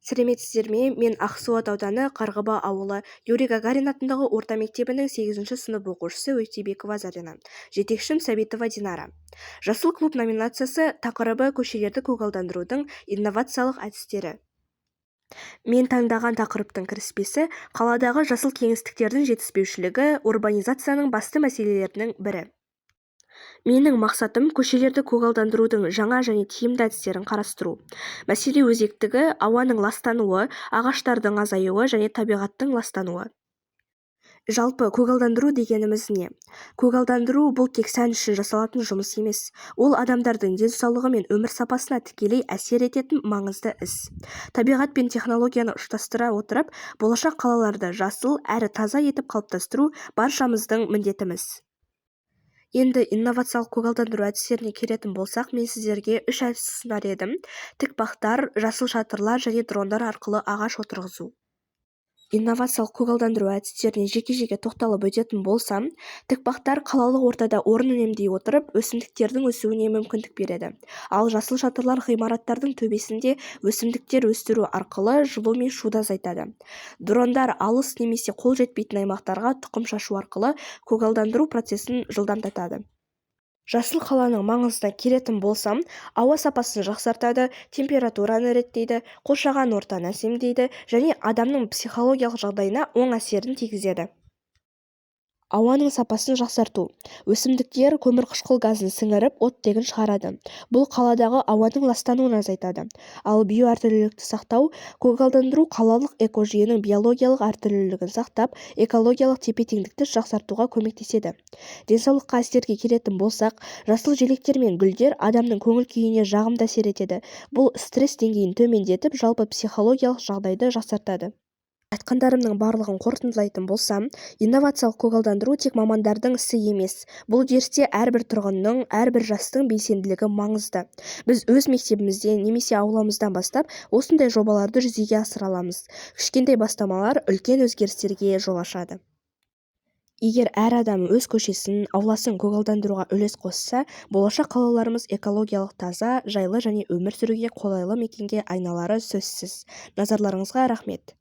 Сәлеметсіздер ме? Мен Ақсуат ауданы Қарғыба ауылы Юрий Гагарин атындағы орта мектебінің 8-ші сынып оқушысы Өтебекова Зарина. Жетекшім Сәбитова Динара. Жасыл клуб номинациясы тақырыбы көшелерді көгалдандырудың инновациялық әдістері. Мен таңдаған тақырыптың кіріспесі қаладағы жасыл кеңістіктердің жетіспеушілігі урбанизацияның басты мәселелерінің бірі. Менің мақсатым көшелерді көгалдандырудың жаңа және тиімді әдістерін қарастыру. Мәселе өзектігі ауаның ластануы, ағаштардың азаюы және табиғаттың ластануы. Жалпы көгалдандыру дегеніміз не? Көгалдандыру бұл тек сән үшін жасалатын жұмыс емес. Ол адамдардың денсаулығы мен өмір сапасына тікелей әсер ететін маңызды іс. Табиғат пен технологияны ұштастыра отырып, болашақ қалаларды жасыл әрі таза етіп қалыптастыру баршамыздың міндетіміз. Енді инновациялық көгалдандыру әдістеріне келетін болсақ, мен сіздерге 3 әдіс ұсынар едім. Тікбақтар, жасыл шатырлар және дрондар арқылы ағаш отырғызу. Инновациялық көгалдандыру әдістеріне жеке-жеке тоқталып өтетін болсам, тікбақтар қалалық ортада орын үнемдей отырып, өсімдіктердің өсуіне мүмкіндік береді. Ал жасыл шатырлар ғимараттардың төбесінде өсімдіктер өсіру арқылы жылу мен шуды азайтады. Дрондар алыс немесе қол жетпейтін аймақтарға тұқым шашу арқылы көгалдандыру процесін жылдамдатады. Жасыл қаланың маңызына келетін болсам, ауа сапасын жақсартады, температураны реттейді, қоршаған ортаны әсемдейді және адамның психологиялық жағдайына оң әсерін тигізеді. Ауаның сапасын жақсарту. Өсімдіктер көмірқышқыл газын сіңіріп, оттегін шығарады. Бұл қаладағы ауаның ластануын азайтады. Ал биоәртүрлілікті сақтау, көгалдандыру қалалық экожүйенің биологиялық әртүрлілігін сақтап, экологиялық тепе-теңдікті жақсартуға көмектеседі. Денсаулыққа әсерге келетін болсақ, жасыл желектер мен гүлдер адамның көңіл-күйіне жағымды әсер етеді. Бұл стресс деңгейін төмендетіп, жалпы психологиялық жағдайды жақсартады. Айтқандарымның барлығын қорытындылайтын болсам, инновациялық көгалдандыру тек мамандардың ісі емес. Бұл үдерісте әрбір тұрғынның, әрбір жастың белсенділігі маңызды. Біз өз мектебімізден немесе ауламыздан бастап осындай жобаларды жүзеге асыра аламыз. Кішкентай бастамалар үлкен өзгерістерге жол ашады. Егер әр адам өз көшесін, ауласын көгалдандыруға үлес қосса, болашақ қалаларымыз экологиялық таза, жайлы және өмір сүруге қолайлы мекенге айналары сөзсіз. Назарларыңызға рахмет.